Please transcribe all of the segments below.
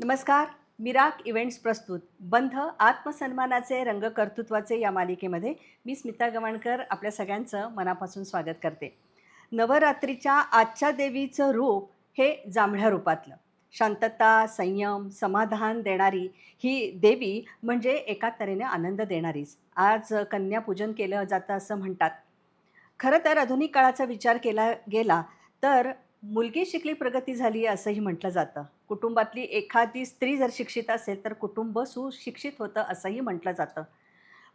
नमस्कार. Mirach events प्रस्तुत बंध आत्मसन्मानाचे रंग कर्तृत्वाचे या मालिकेमध्ये मी स्मिता गवाणकर आपल्या सगळ्यांचं मनापासून स्वागत करते. नवरात्रीच्या आजच्या देवीचं रूप हे जांभळ्या रूपातलं. शांतता, संयम, समाधान देणारी ही देवी म्हणजे एका तऱ्हेने आनंद देणारीच. आज कन्यापूजन केलं जातं असं म्हणतात. खरं तर आधुनिक काळाचा विचार केला गेला तर मुलगी शिकली प्रगती झाली असंही म्हटलं जातं. कुटुंबातली एखादी स्त्री जर शिक्षित असेल तर कुटुंब सुशिक्षित होतं असंही म्हटलं जातं.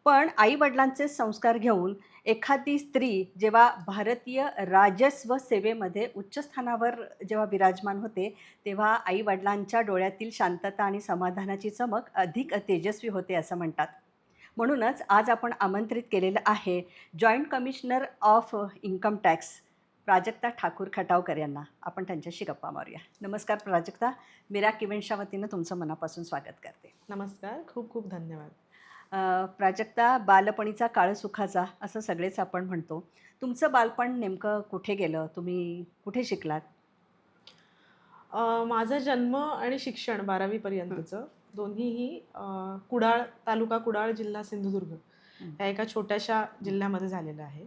पण आई-वडिलांचे संस्कार घेऊन एखादी स्त्री जेव्हा भारतीय राजस्व सेवेमध्ये उच्च स्थानावर जेव्हा विराजमान होते, तेव्हा आई-वडिलांच्या डोळ्यातील शांतता आणि समाधानाची चमक अधिक तेजस्वी होते असं म्हणतात. म्हणूनच आज आपण आमंत्रित केलेलं आहे joint commissioner of income tax Prajakta Thakur Khatavkar यांना. आपण त्यांच्याशी गप्पा मारूया. नमस्कार प्राजक्ता. मिराक इव्हेंट्सच्या वतीनं तुमचं मनापासून स्वागत करते. नमस्कार. खूप खूप धन्यवाद. प्राजक्ता, बालपणीचा काळ सुखाचा असं सगळेच आपण म्हणतो. तुमचं बालपण नेमकं कुठे गेलं? तुम्ही कुठे शिकलात? माझा जन्म आणि शिक्षण 12वी पर्यंतचं दोन्हीही कुडाळ, तालुका कुडाळ, जिल्हा सिंधुदुर्ग या एका छोट्याशा जिल्ह्यामध्ये झालेलं आहे.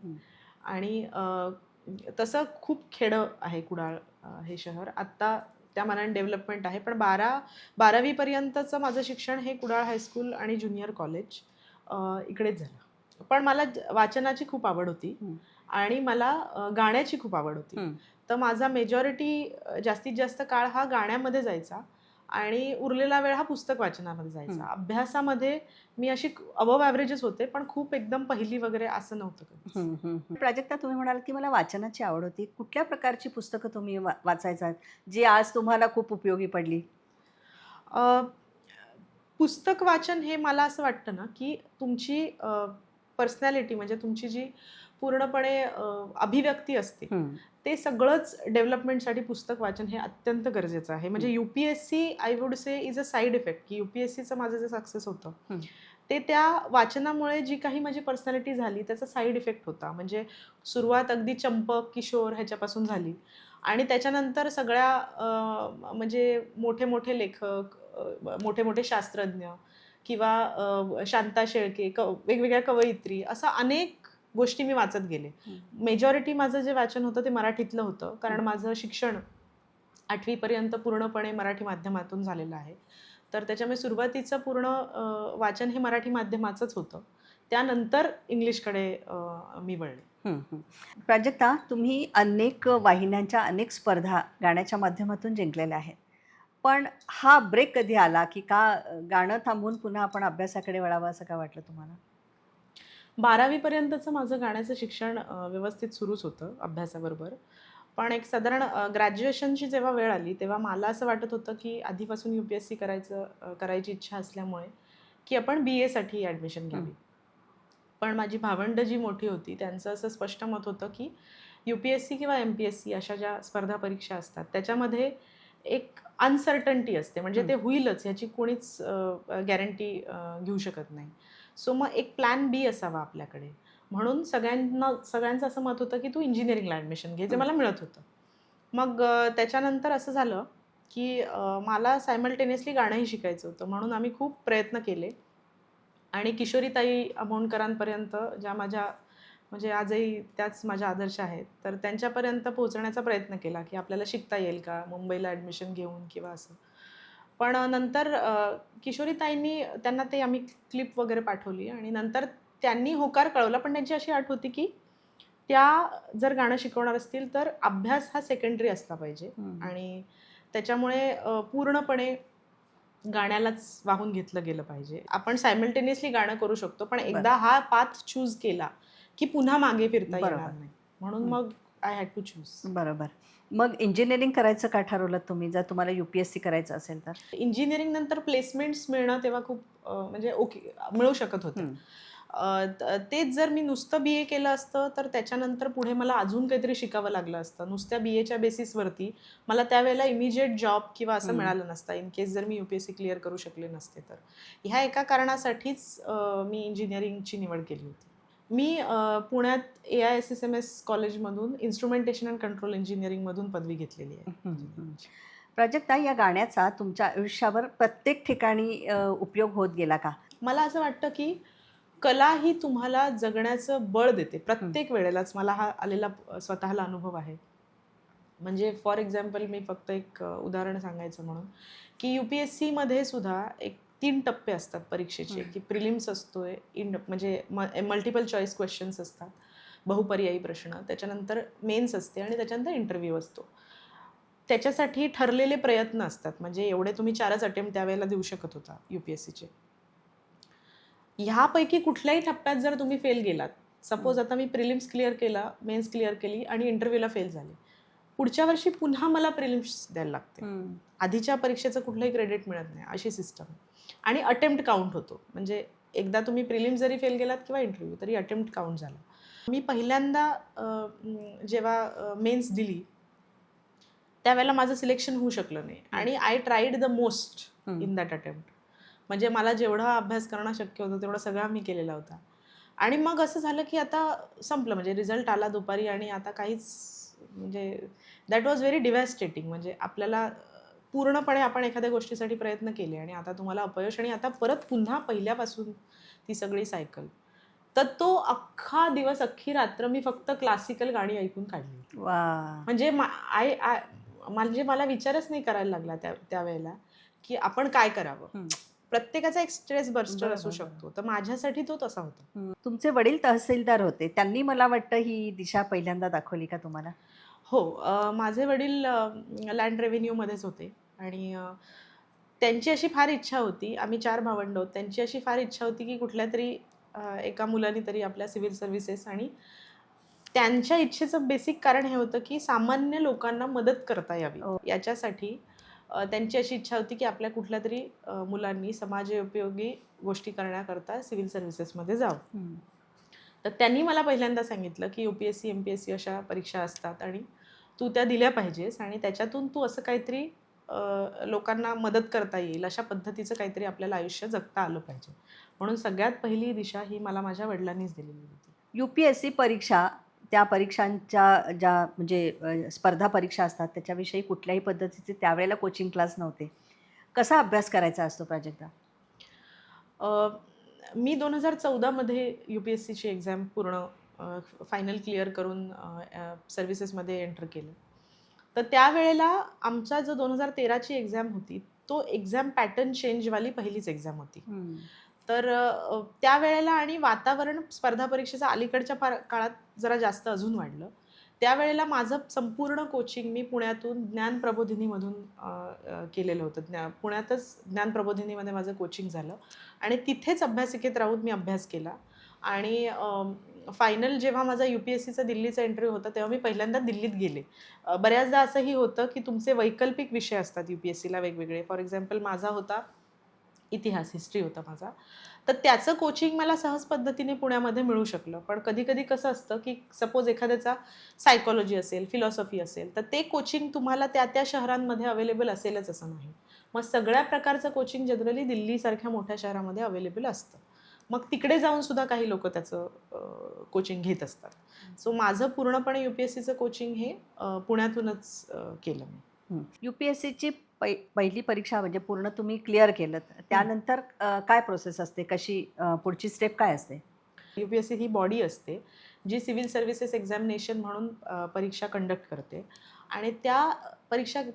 आणि तसं खूप खेडं आहे कुडाळ हे शहर. आत्ता त्या मानाने डेव्हलपमेंट आहे, पण 12वी पर्यंतचं माझं शिक्षण हे कुडाळ हायस्कूल आणि ज्युनियर कॉलेज इकडेच झालं. पण मला वाचनाची खूप आवड होती आणि मला गाण्याची खूप आवड होती. तर माझा मेजॉरिटी जास्तीत जास्त काळ हा गाण्यामध्ये जायचा आणि उरलेला वेळ हा पुस्तक वाचनामध्ये जायचा. अभ्यासामध्ये मी अशी अबव ॲव्हरेजच होते, पण खूप एकदम पहिली वगैरे असं नव्हतं कधी. प्राजक्ता, तुम्ही म्हणाल की मला वाचनाची आवड होती. कुठल्या प्रकारची पुस्तकं तुम्ही वाचायचात जी आज तुम्हाला खूप उपयोगी पडली? पुस्तक वाचन हे मला असं वाटतं ना, की तुमची पर्सनॅलिटी म्हणजे तुमची जी पूर्णपणे अभिव्यक्ती असते, ते सगळंच डेव्हलपमेंटसाठी पुस्तक वाचन हे अत्यंत गरजेचं आहे. म्हणजे UPSC I would say is a side effect, की UPSCचं माझं जे सक्सेस होतं ते त्या वाचनामुळे जी काही माझी पर्सनॅलिटी झाली त्याचा साईड इफेक्ट होता. म्हणजे सुरुवात अगदी चंपक, किशोर ह्याच्यापासून झाली आणि त्याच्यानंतर सगळ्या म्हणजे मोठे मोठे लेखक, मोठे मोठे शास्त्रज्ञ किंवा शांता शेळके, वेगवेगळ्या कवयित्री, असं अनेक गोष्टी मी वाचत गेले. मेजॉरिटी माझं जे वाचन होतं ते मराठीतलं होतं, कारण माझं शिक्षण 8वी पर्यंत पूर्णपणे मराठी माध्यमातून झालेलं आहे. तर त्याच्यामुळे सुरुवातीचं पूर्ण वाचन हे मराठी माध्यमाचंच होतं. त्यानंतर इंग्लिशकडे मी वळले. प्राजक्ता, तुम्ही अनेक वाहिन्यांच्या अनेक स्पर्धा गाण्याच्या माध्यमातून जिंकलेल्या आहेत. पण हा ब्रेक कधी आला की का गाणं थांबवून पुन्हा आपण अभ्यासाकडे वळावं असं का वाटलं तुम्हाला? 12वी पर्यंतचं माझं गाण्याचं शिक्षण व्यवस्थित सुरूच होतं अभ्यासाबरोबर. पण एक साधारण ग्रॅज्युएशनची जेव्हा वेळ आली तेव्हा मला असं वाटत होतं की आधीपासून UPSC करायची इच्छा असल्यामुळे की आपण BAसाठी ॲडमिशन घ्यावी. पण माझी भावंडं जी मोठी होती त्यांचं असं स्पष्ट मत होतं की UPSC किंवा MPSC अशा ज्या स्पर्धा परीक्षा असतात त्याच्यामध्ये एक अनसर्टन्टी असते, म्हणजे ते होईलच ह्याची कोणीच गॅरंटी घेऊ शकत नाही. सो मग एक प्लॅन B असावा आपल्याकडे. म्हणून सगळ्यांचं असं मत होतं की तू इंजिनिअरिंगला ॲडमिशन घे, जे मला मिळत होतं. मग त्याच्यानंतर असं झालं की मला सायमल्टेनियसली गाणंही शिकायचं होतं, म्हणून आम्ही खूप प्रयत्न केले आणि किशोरीताई आमोणकरांपर्यंत, ज्या माझ्या म्हणजे आजही त्याच माझ्या आदर्श आहेत, तर त्यांच्यापर्यंत पोहोचण्याचा प्रयत्न केला की आपल्याला शिकता येईल का मुंबईला ॲडमिशन घेऊन किंवा असं. पण नंतर किशोरीताईंनी त्यांना ते आम्ही क्लिप वगैरे पाठवली आणि नंतर त्यांनी होकार कळवला, पण त्यांची अशी अट होती की त्या जर गाणं शिकवणार असतील तर अभ्यास हा सेकंडरी असला पाहिजे आणि त्याच्यामुळे पूर्णपणे गाण्यालाच वाहून घेतलं गेलं पाहिजे. आपण सायमल्टेनियसली गाणं करू शकतो, पण एकदा हा पाथ चूज केला की पुन्हा मागे फिरता येणार नाही. म्हणून मग आय हॅड टू चूज. बरोबर. मग इंजिनिअरिंग करायचं का ठरवलं तुम्ही, जर तुम्हाला UPSC करायचं असेल तर? इंजिनिअरिंग नंतर प्लेसमेंट्स मिळणं तेव्हा खूप म्हणजे ओके मिळू शकत होतं. तेच जर मी नुसतं BA केलं असतं तर त्याच्यानंतर पुढे मला अजून काहीतरी शिकावं लागलं असतं. नुसत्या BAच्या बेसिसवरती मला त्यावेळेला इमिजिएट जॉब किंवा असं मिळालं नसतं, इन केस जर मी UPSC क्लिअर करू शकले नसते तर. ह्या एका कारणासाठीच मी इंजिनिअरिंगची निवड केली होती. मी पुण्यात AISSMS कॉलेजमधून इन्स्ट्रुमेंटेशन अँड कंट्रोल इंजिनिअरिंगमधून पदवी घेतलेली आहे. प्राजक्ता, या गाण्याचा तुमच्या आयुष्यावर प्रत्येक ठिकाणी उपयोग होत गेला का? मला असं वाटतं की कला ही तुम्हाला जगण्याचं बळ देते. प्रत्येक वेळेलाच मला हा आलेला स्वतःला अनुभव आहे. म्हणजे फॉर एक्झाम्पल मी फक्त एक उदाहरण सांगायचं म्हणून की UPSC मध्ये सुद्धा एक 3 टप्पे असतात परीक्षेचे, की प्रिलिम्स असतोय, म्हणजे मल्टिपल चॉईस क्वेश्चन्स असतात, बहुपर्यायी प्रश्न, त्याच्यानंतर मेन्स असते आणि त्याच्यानंतर इंटरव्ह्यू असतो. त्याच्यासाठी ठरलेले प्रयत्न असतात. म्हणजे एवढे तुम्ही 4च अटेम्प्ट त्यावेळेला देऊ शकत होता UPSCचे. ह्यापैकी कुठल्याही टप्प्यात जर तुम्ही फेल गेलात, सपोज आता मी प्रिलिम्स क्लिअर केला, मेन्स क्लिअर केली आणि इंटरव्ह्यूला फेल झाले, पुढच्या वर्षी पुन्हा मला प्रिलिम्स द्यायला लागते. आधीच्या परीक्षेचं कुठलंही क्रेडिट मिळत नाही, अशी सिस्टम. आणि अटेम्प्ट काउंट होतो. म्हणजे एकदा तुम्ही प्रिलिम्स जरी फेल गेलात किंवा इंटरव्ह्यू, तरी अटेम्प्ट काउंट झाला. मी पहिल्यांदा जेव्हा मेन्स दिली त्यावेळेला माझं सिलेक्शन होऊ शकलं नाही आणि I tried the most in that attempt. म्हणजे मला जेवढा अभ्यास करणं शक्य होतं तेवढा सगळा मी केलेला होता. आणि मग असं झालं की आता संपलं, म्हणजे रिझल्ट आला दुपारी आणि आता काहीच, म्हणजे दॅट वॉज व्हेरी डिव्हॅस्टेटिंग. म्हणजे आपल्याला पूर्णपणे आपण एखाद्या गोष्टीसाठी प्रयत्न केले आणि आता तुम्हाला अपयश आणि आता परत पुन्हा पहिल्यापासून ती सगळी सायकल. तर तो अख्खा दिवस, अख्खी रात्र मी फक्त क्लासिकल गाणी ऐकून काढली. वा. म्हणजे म्हणजे मला विचारच नाही करायला लागला त्यावेळेला की आपण काय करावं. प्रत्येकाचा एक स्ट्रेस बर्स्टर असू शकतो, तर माझ्यासाठी तो तसा होता. तुमचे वडील तहसीलदार होते, त्यांनी मला वाटतं ही दिशा पहिल्यांदा दाखवली का तुम्हाला? हो, माझे वडील लँड रेव्हेन्यूमध्येच होते आणि त्यांची अशी फार इच्छा होती, आम्ही 4 भावंड आहोत, त्यांची अशी फार इच्छा होती की कुठल्या तरी एका मुलाने तरी आपल्या सिव्हिल सर्व्हिसेस, आणि त्यांच्या इच्छेचं बेसिक कारण हे होतं की सामान्य लोकांना मदत करता यावी. याच्यासाठी त्यांची अशी इच्छा होती की आपल्या कुठल्या तरी मुलांनी समाजोपयोगी गोष्टी करण्याकरता सिव्हिल सर्व्हिसेसमध्ये जावं. तर त्यांनी मला पहिल्यांदा सांगितलं की UPSC MPSC अशा परीक्षा असतात आणि तू त्या दिल्या पाहिजेस आणि त्याच्यातून तू असं काहीतरी लोकांना मदत करता येईल अशा पद्धतीचं काहीतरी आपल्याला आयुष्य जगता आलं पाहिजे. म्हणून सगळ्यात पहिली दिशा ही मला माझ्या वडिलांनीच दिलेली होती. UPSC परीक्षा, त्या परीक्षांच्या ज्या म्हणजे स्पर्धा परीक्षा असतात त्याच्याविषयी कुठल्याही पद्धतीचे त्यावेळेला कोचिंग क्लास नव्हते. कसा अभ्यास करायचा असतो प्राजक्ता? मी 2014 मध्ये UPSCची एक्झाम पूर्ण फायनल क्लिअर करून सर्व्हिसेसमध्ये एंटर केलं. तर त्यावेळेला आमचा जो 2013ची एक्झाम होती, तो एक्झाम पॅटर्न चेंजवाली पहिलीच एक्झाम होती. तर त्यावेळेला आणि वातावरण स्पर्धा परीक्षेचं अलीकडच्या काळात जरा जास्त अजून वाढलं. त्यावेळेला माझं संपूर्ण कोचिंग मी पुण्यातून ज्ञान प्रबोधिनीमधून केलेलं होतं. पुण्यातच ज्ञान प्रबोधिनीमध्ये माझं कोचिंग झालं आणि तिथेच अभ्यासिकेत राहून मी अभ्यास केला. आणि फायनल जेव्हा माझा UPSCचा दिल्लीचा इंटरव्ह्यू होता तेव्हा मी पहिल्यांदा दिल्लीत गेले. बऱ्याचदा असंही होतं की तुमचे वैकल्पिक विषय असतात UPSCला वेगवेगळे. फॉर एक्झाम्पल माझा होता इतिहास, हिस्ट्री होता माझा. तर त्याचं कोचिंग मला सहज पद्धतीने पुण्यामध्ये मिळू शकलं. पण कधी-कधी कसं असतं की सपोज एखाद्याचा सायकॉलॉजी असेल, फिलॉसॉफी असेल, तर ते कोचिंग तुम्हाला त्या शहरांमध्ये अवेलेबल असेलच असं नाही. मग सगळ्या प्रकारचं कोचिंग जनरली दिल्लीसारख्या मोठ्या शहरामध्ये अवेलेबल असतं. मग तिकडे जाऊन सुद्धा काही लोकं त्याचं कोचिंग घेत असतात. सो माझं पूर्णपणे UPSCचं कोचिंग हे पुण्यातूनच केलं मी. UPSCची पहिली परीक्षा म्हणजे पूर्ण तुम्ही क्लिअर केलं, त्यानंतर काय प्रोसेस असते, कशी पुढची स्टेप काय असते? UPSC ही बॉडी असते जी सिव्हिल सर्व्हिसेस एक्झामिनेशन म्हणून परीक्षा कंडक्ट करते आणि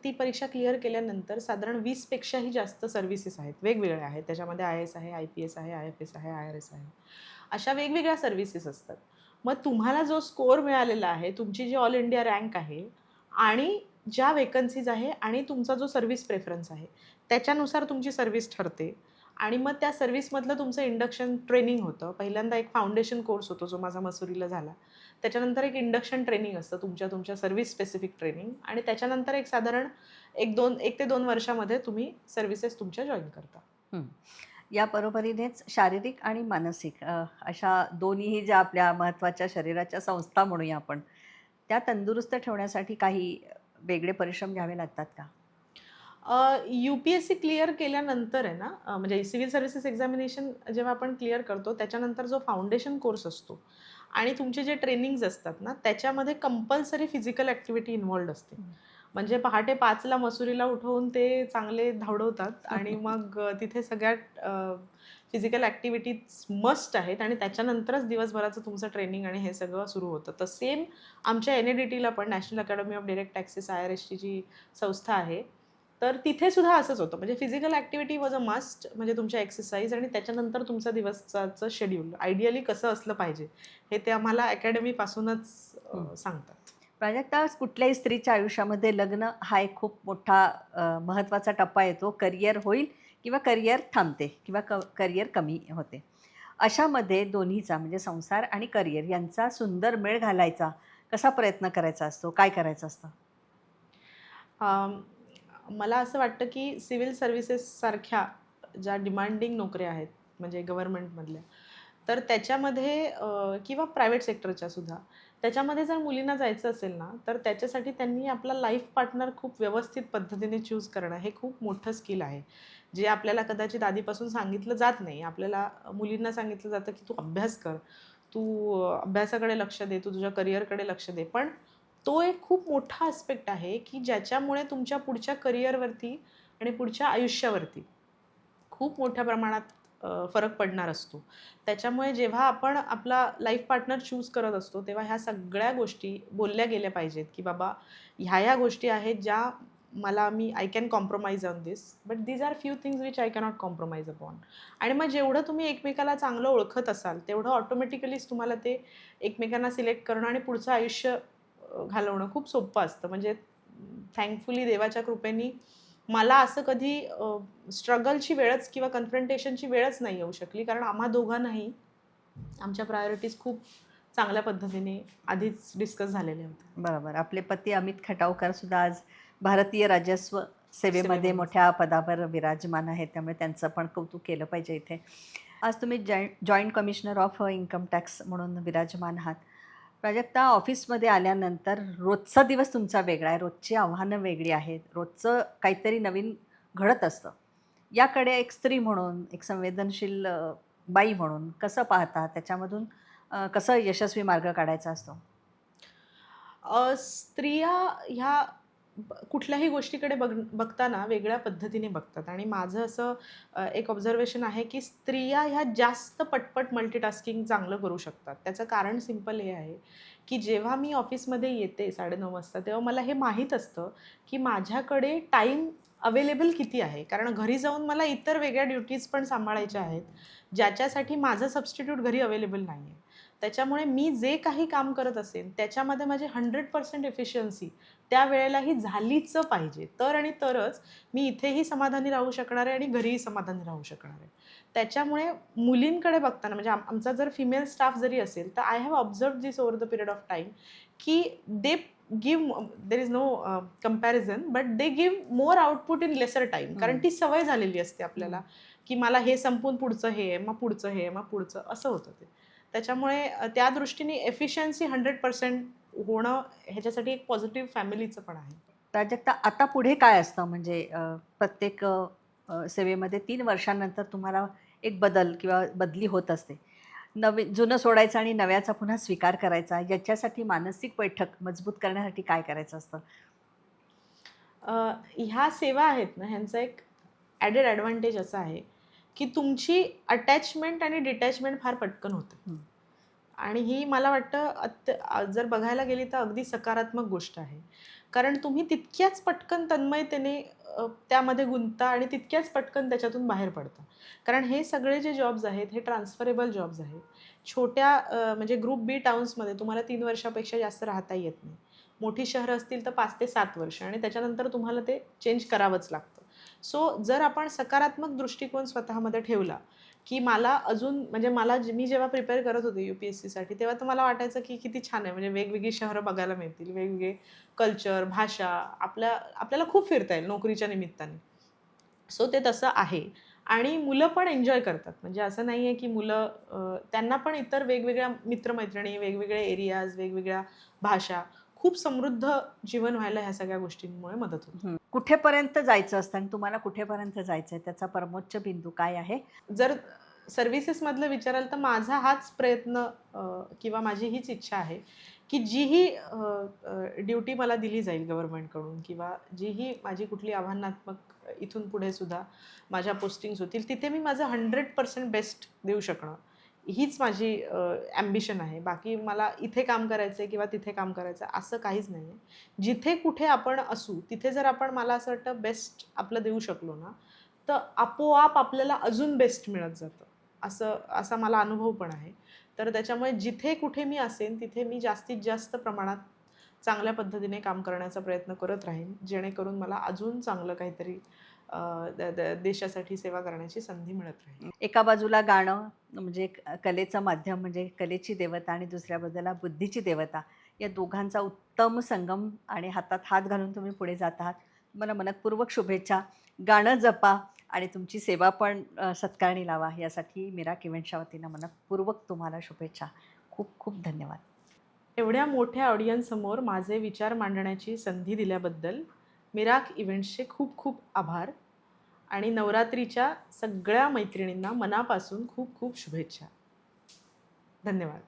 ती परीक्षा क्लिअर केल्यानंतर साधारण 20 पेक्षाही जास्त सर्व्हिसेस आहेत, वेगवेगळ्या आहेत. त्याच्यामध्ये IAS आहे, IPS आहे, IFS आहे, IRS आहे, अशा वेगवेगळ्या सर्व्हिसेस असतात. मग तुम्हाला जो स्कोअर मिळालेला आहे, तुमची जी ऑल इंडिया रँक आहे आणि ज्या वेकन्सीज आहे आणि तुमचा जो सर्व्हिस प्रेफरन्स आहे, त्याच्यानुसार तुमची सर्व्हिस ठरते. आणि मग त्या सर्व्हिसमधलं तुमचं इंडक्शन ट्रेनिंग होतं. पहिल्यांदा एक फाउंडेशन कोर्स होतो जो माझा मसुरीला झाला. त्याच्यानंतर एक इंडक्शन ट्रेनिंग असतं, तुमच्या सर्व्हिस स्पेसिफिक ट्रेनिंग, आणि त्याच्यानंतर एक साधारण 1 ते 2 वर्षामध्ये तुम्ही सर्व्हिसेस तुमच्या जॉईन करता. या बरोबरीनेच शारीरिक आणि मानसिक अशा दोन्हीही ज्या आपल्या महत्त्वाच्या शरीराच्या संस्था म्हणूया आपण, त्या तंदुरुस्त ठेवण्यासाठी काही वेगळे परिश्रम घ्यावे लागतात का? UPSC क्लिअर केल्यानंतर आहे ना, म्हणजे सिव्हिल सर्व्हिसेस एक्झामिनेशन जेव्हा आपण क्लिअर करतो त्याच्यानंतर जो फाउंडेशन कोर्स असतो आणि तुमचे जे ट्रेनिंग्ज असतात ना, त्याच्यामध्ये कंपल्सरी फिजिकल ॲक्टिव्हिटी इन्व्हॉल्व्ड असते. म्हणजे पहाटे 5ला मसुरीला उठवून ते चांगले धावडवतात आणि मग तिथे सगळ्या फिजिकल ॲक्टिव्हिटीज मस्ट आहेत आणि त्याच्यानंतरच दिवसभराचं तुमचं ट्रेनिंग आणि हे सगळं सुरू होतं. तर सेम आमच्या NADTला पण national academy of direct taxes IRSची जी संस्था आहे, तर तिथे सुद्धा असंच होतं. म्हणजे physical activity was a must, म्हणजे तुमच्या एक्सरसाइज आणि त्याच्यानंतर तुमचा दिवसाचं शेड्यूल आयडियली कसं असलं पाहिजे, हे ते आम्हाला अकॅडमीपासूनच सांगतात. प्राजक्ता, कुठल्याही स्त्रीच्या आयुष्यामध्ये लग्न हा एक खूप मोठा महत्त्वाचा टप्पा येतो. करिअर होईल किंवा करिअर थांबते किंवा करिअर कमी होते. अशामध्ये दोन्हीचा म्हणजे संसार आणि करिअर यांचा सुंदर मेळ घालायचा कसा प्रयत्न करायचा असतो? काय करायचं असतं? अम, मला असं वाटतं की सिव्हिल सर्व्हिसेससारख्या ज्या डिमांडिंग नोकऱ्या आहेत, म्हणजे गव्हर्नमेंटमधल्या, तर त्याच्यामध्ये किंवा प्रायव्हेट सेक्टरच्या सुद्धा, त्याच्यामध्ये जर मुलींना जायचं असेल ना, तर त्याच्यासाठी त्यांनी आपला लाईफ पार्टनर खूप व्यवस्थित पद्धतीने चूज करणं हे खूप मोठं स्किल आहे. जे आपल्याला कदाचित आधीपासून सांगितलं जात नाही. आपल्याला मुलींना सांगितलं जातं की तू अभ्यास कर, तू अभ्यासाकडे लक्ष दे, तू तुझ्या करिअरकडे लक्ष दे. पण तो एक खूप मोठा आस्पेक्ट आहे की ज्याच्यामुळे तुमच्या पुढच्या करिअरवरती आणि पुढच्या आयुष्यावरती खूप मोठ्या प्रमाणात फरक पडणार असतो. त्याच्यामुळे जेव्हा आपण आपला लाईफ पार्टनर चूज करत असतो, तेव्हा ह्या सगळ्या गोष्टी बोलल्या गेल्या पाहिजेत, की बाबा ह्या गोष्टी आहेत ज्या मी I can compromise on this, but these are few things which I cannot compromise upon. आणि मग जेवढं तुम्ही एकमेकाला चांगलं ओळखत असाल, तेवढं ऑटोमॅटिकलीच तुम्हाला ते एकमेकांना सिलेक्ट करणं आणि पुढचं आयुष्य घालवणं खूप सोपं असतं. म्हणजे थँकफुली देवाच्या कृपेने मला असं कधी स्ट्रगलची वेळच किंवा कन्फ्रंटेशनची वेळच नाही येऊ शकली, कारण आम्हा दोघांनाही आमच्या प्रायोरिटीज खूप चांगल्या पद्धतीने आधीच डिस्कस झालेल्या होत्या. बरोबर. आपले पती अमित खटावकर सुद्धा आज भारतीय राजस्व सेवेमध्ये सेवेमध्ये. मोठ्या पदावर विराजमान आहेत. त्यामुळे त्यांचं पण कौतुक केलं पाहिजे इथे. आज तुम्ही joint commissioner of income tax म्हणून विराजमान आहात. प्राजक्ता, ऑफिसमध्ये आल्यानंतर रोजचा दिवस तुमचा वेगळा आहे. रोजची आव्हानं वेगळी आहेत. रोजचं काहीतरी नवीन घडत असतं. याकडे एक स्त्री म्हणून, एक संवेदनशील बाई म्हणून कसं पाहता? त्याच्यामधून कसं यशस्वी मार्ग काढायचा असतो? स्त्रिया ह्या कुठल्याही गोष्टीकडे बघताना वेगळ्या पद्धतीने बघतात आणि माझं असं एक ऑब्झर्वेशन आहे की स्त्रिया ह्या जास्त पटपट मल्टीटास्किंग चांगलं करू शकतात. त्याचं कारण सिंपल हे आहे की जेव्हा मी ऑफिसमध्ये येते 9:30 वाजता, तेव्हा मला हे माहीत असतं की माझ्याकडे टाईम अवेलेबल किती आहे. कारण घरी जाऊन मला इतर वेगळ्या ड्युटीज पण सांभाळायच्या आहेत, ज्याच्यासाठी माझं सबस्टिट्यूट घरी अवेलेबल नाही आहे. त्याच्यामुळे मी जे काही काम करत असेन, त्याच्यामध्ये माझी 100% एफिशियन्सी त्यावेळेलाही झालीच पाहिजे. तर आणि तरच मी इथेही समाधानी राहू शकणार आहे आणि घरीही समाधानी राहू शकणार आहे. त्याच्यामुळे मुलींकडे बघताना म्हणजे आमचा जर फिमेल स्टाफ जरी असेल, तर I have observed this over the period of time की they give there is no comparison, but they give more output in lesser time. कारण ती सवय झालेली असते आपल्याला की मला हे संपून पुढचं हे आहे, मग पुढचं हे आहे, मग पुढचं असं होतं ते. त्याच्यामुळे त्या दृष्टीने एफिशियन्सी 100% होणं ह्याच्यासाठी एक पॉझिटिव्ह फॅमिलीचं पण आहे. प्राजक्ता, आता पुढे काय असतं? म्हणजे प्रत्येक सेवेमध्ये 3 वर्षांनंतर तुम्हाला एक बदल किंवा बदली होत असते. जुनं सोडायचं आणि नव्याचा पुन्हा स्वीकार करायचा. याच्यासाठी मानसिक बैठक मजबूत करण्यासाठी काय करायचं असतं? ह्या सेवा आहेत ना, ह्यांचा एक ॲडेड ॲडव्हान्टेज असा आहे की तुमची अटॅचमेंट आणि डिटॅचमेंट फार पटकन होते. हं. आणि ही मला वाटतं जर बघायला गेली तर अगदी सकारात्मक गोष्ट आहे. कारण तुम्ही तितक्याच पटकन तन्मयतेने त्यामध्ये गुंतता आणि तितक्याच पटकन त्याच्यातून बाहेर पडता. कारण हे सगळे जे जॉब्स आहेत, हे ट्रान्सफरेबल जॉब्स आहेत. छोट्या म्हणजे ग्रुप बी टाउन्समध्ये तुम्हाला 3 वर्षापेक्षा जास्त राहता येत नाही. मोठी शहरं असतील तर 5 ते 7 वर्ष आणि त्याच्यानंतर तुम्हाला ते चेंज करावंच लागतं. सो जर आपण सकारात्मक दृष्टिकोन स्वतःमध्ये ठेवला, की मला अजून म्हणजे मी जेव्हा प्रिपेअर करत होते UPSCसाठी, तेव्हा तर मला वाटायचं की किती छान आहे, म्हणजे वेगवेगळी शहरं बघायला मिळतील, वेगवेगळे कल्चर, भाषा आपल्याला खूप फिरता येईल नोकरीच्या निमित्ताने. सो ते तसं आहे आणि मुलं पण एन्जॉय करतात. म्हणजे असं नाही आहे की मुलं त्यांना पण इतर वेगवेगळ्या मित्रमैत्रिणी, वेगवेगळे एरियाज, वेगवेगळ्या भाषा, खूप समृद्ध जीवन व्हायला ह्या सगळ्या गोष्टींमुळे मदत होते. कुठेपर्यंत जायचं असतं आणि तुम्हाला कुठेपर्यंत जायचं आहे? त्याचा परमोच्च बिंदू काय आहे? जर सर्व्हिसेसमधलं विचाराल तर माझा हाच प्रयत्न किंवा माझी हीच इच्छा आहे की जीही ड्युटी मला दिली जाईल गव्हर्नमेंटकडून किंवा जीही माझी कुठली आव्हानात्मक इथून पुढे सुद्धा माझ्या पोस्टिंग्स होतील, तिथे मी माझं 100% बेस्ट देऊ शकणं, हीच माझी ॲम्बिशन आहे. बाकी मला इथे काम करायचं आहे किंवा तिथे काम करायचं आहे असं काहीच नाही आहे. जिथे कुठे आपण असू तिथे जर आपण, मला असं वाटतं, बेस्ट आपलं देऊ शकलो ना, तर आपोआप आपल्याला अजून बेस्ट मिळत जातं. असा मला अनुभव पण आहे. तर त्याच्यामुळे जिथे कुठे मी असेन तिथे मी जास्तीत जास्त प्रमाणात चांगल्या पद्धतीने काम करण्याचा प्रयत्न करत राहीन, जेणेकरून मला अजून चांगलं काहीतरी देशासाठी सेवा करण्याची संधी मिळत राहील. एका बाजूला गाणं म्हणजे कलेचं माध्यम म्हणजे कलेची देवता आणि दुसऱ्या बाजूला बुद्धीची देवता, या दोघांचा उत्तम संगम आणि हातात हात घालून तुम्ही पुढे जात आहात. तुम्हाला मनःपूर्वक शुभेच्छा. गाणं जपा आणि तुमची सेवा पण सत्कारणी लावा, यासाठी मिराक इव्हेंट्सच्या वतीनं मनःपूर्वक तुम्हाला शुभेच्छा. खूप खूप धन्यवाद. एवढ्या मोठ्या ऑडियन्ससमोर माझे विचार मांडण्याची संधी दिल्याबद्दल मिराक इव्हेंट्सचे खूप खूप आभार आणि नवरात्रीच्या सगळ्या मैत्रिणींना मनापासून खूप खूप शुभेच्छा. धन्यवाद.